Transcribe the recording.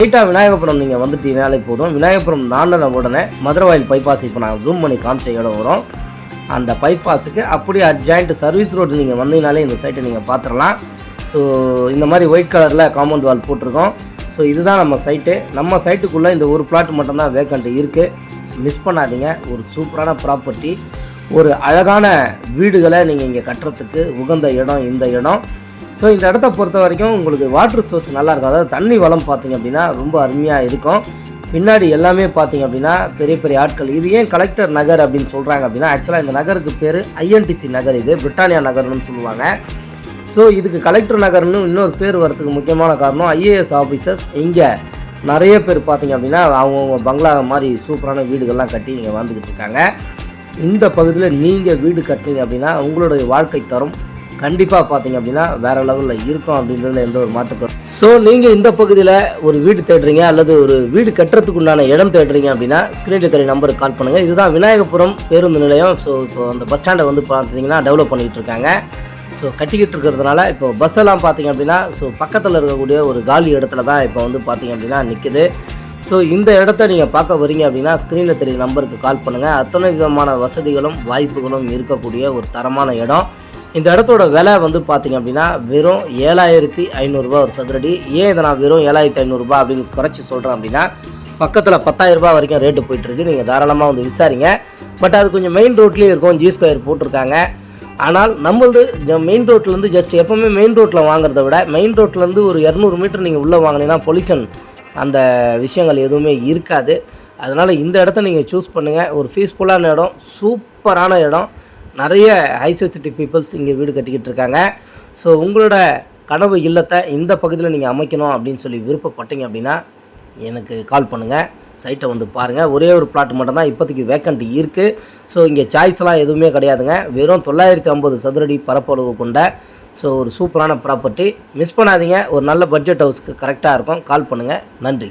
ஸ்ட்ரைட்டாக விநாயகபுரம் நீங்கள் வந்துட்டீங்கனாலே போதும். விநாயகபுரம் தாண்டின உடனே மதுரவாயில் பைபாஸ் இப்போ நான் ஜூம் பண்ணி காமிச்ச இடம் வரும். அந்த பைபாஸுக்கு அப்படியே அட்ஜாயிண்ட் சர்வீஸ் ரோடு நீங்கள் வந்தீங்கனாலே இந்த சைட்டை நீங்கள் பார்த்துடலாம். ஸோ இந்த மாதிரி ஒயிட் கலரில் காம்பவுண்ட் வால் போட்டிருக்கோம். ஸோ இதுதான் நம்ம சைட்டு. நம்ம சைட்டுக்குள்ளே இந்த ஒரு பிளாட் மட்டும்தான் வேக்கண்ட் இருக்குது. மிஸ் பண்ணாதீங்க. ஒரு சூப்பரான ப்ராப்பர்ட்டி, ஒரு அழகான வீடுகளை நீங்கள் இங்கே கட்டுறதுக்கு உகந்த இடம் இந்த இடம். ஸோ இந்த இடத்த பொறுத்த வரைக்கும் உங்களுக்கு வாட்டர் சோர்ஸ் நல்லாயிருக்கும். அதாவது தண்ணி வளம் பார்த்திங்க அப்படின்னா ரொம்ப அருமையாக இருக்கும். பின்னாடி எல்லாமே பார்த்திங்க அப்படின்னா பெரிய பெரிய ஆட்கள். இது ஏன் கலெக்டர் நகர் அப்படின்னு சொல்கிறாங்க அப்படின்னா, ஆக்சுவலாக இந்த நகருக்கு பேர் ஐஎன்டிசி நகர், இது பிரிட்டானியா நகர்னு சொல்லுவாங்க. ஸோ இதுக்கு கலெக்டர் நகர்னு இன்னொரு பேர் வரதுக்கு முக்கியமான காரணம் ஐஏஎஸ் ஆஃபீஸர்ஸ் இங்கே நிறைய பேர் பார்த்திங்க அப்படின்னா அவங்கவுங்க பங்களா மாதிரி சூப்பரான வீடுகள்லாம் கட்டி இங்கே வாழ்ந்துக்கிட்டு இருக்காங்க. இந்த பகுதியில் நீங்கள் வீடு கட்டுறீங்க அப்படின்னா உங்களுடைய வாழ்க்கை தரம் கண்டிப்பாக பார்த்திங்க அப்படின்னா வேறு லெவலில் இருக்கும் அப்படின்றதுல எந்த ஒரு மாற்றம். ஸோ நீங்கள் இந்த பகுதியில் ஒரு வீடு தேடுறீங்க அல்லது ஒரு வீடு கட்டுறதுக்கு உண்டான இடம் தேடுறீங்க அப்படின்னா ஸ்க்ரீனில் இருக்கிற நம்பருக்கு கால் பண்ணுங்கள். இதுதான் விநாயகபுரம் பேருந்து நிலையம். ஸோ இப்போ அந்த பஸ் ஸ்டாண்டை வந்து பார்த்தீங்கன்னா டெவலப் பண்ணிகிட்டு இருக்காங்க. ஸோ கட்டிக்கிட்டு இருக்கிறதுனால இப்போ பஸ்ஸெல்லாம் பார்த்திங்க அப்படின்னா ஸோ பக்கத்தில் இருக்கக்கூடிய ஒரு காலி இடத்துல தான் இப்போ வந்து பார்த்திங்க அப்படின்னா நிற்குது. ஸோ இந்த இடத்த நீங்கள் பார்க்க வரீங்க அப்படின்னா ஸ்க்ரீனில் தெரிய நம்பருக்கு கால் பண்ணுங்கள். அத்தனை விதமான வசதிகளும் வாய்ப்புகளும் இருக்கக்கூடிய ஒரு தரமான இடம். இந்த இடத்தோட விலை வந்து பார்த்திங்க அப்படின்னா வெறும் 7500 ஒரு சதுரடி. ஏன் இதை நான் வெறும் 7500 அப்படின்னு குறைச்சி சொல்கிறேன் அப்படின்னா, பக்கத்தில் 10000 வரைக்கும் ரேட்டு போயிட்டுருக்கு. நீங்கள் தாராளமாக வந்து விசாரிங்க. பட் அது கொஞ்சம் மெயின் ரோட்லேயே இருக்கும். G2 போட்டிருக்காங்க. ஆனால் நம்மளது மெயின் ரோட்லேருந்து ஜஸ்ட் எப்போவுமே மெயின் ரோட்டில் வாங்குறத விட மெயின் ரோட்லேருந்து ஒரு 200 மீட்டர் நீங்கள் உள்ளே வாங்கினீங்கன்னா பொல்யூஷன் அந்த விஷயங்கள் எதுவுமே இருக்காது. அதனால் இந்த இடத்த நீங்கள் சூஸ் பண்ணுங்கள். ஒரு பீஸ்ஃபுல்லான இடம், சூப்பரான இடம். நிறைய ஹை சொசைட்டி பீப்புள்ஸ் இங்கே வீடு கட்டிக்கிட்டு இருக்காங்க. ஸோ உங்களோட கனவு இல்லத்தை இந்த பகுதியில் நீங்கள் அமைக்கணும் அப்படின்னு சொல்லி விருப்பப்பட்டீங்க அப்படின்னா எனக்கு கால் பண்ணுங்கள். சைட்டை வந்து பாருங்கள். ஒரே ஒரு பிளாட் மட்டும்தான் இப்போதைக்கு வேக்கண்ட் இருக்குது. ஸோ இங்கே சாய்ஸ்லாம் எதுவுமே கிடையாதுங்க. வெறும் 950 சதுரடி பரப்பளவு கொண்ட ஸோ ஒரு சூப்பரான ப்ராப்பர்ட்டி. மிஸ் பண்ணாதீங்க. ஒரு நல்ல பட்ஜெட் ஹவுஸ்க்கு கரெக்டாக இருக்கும். கால் பண்ணுங்கள். நன்றி.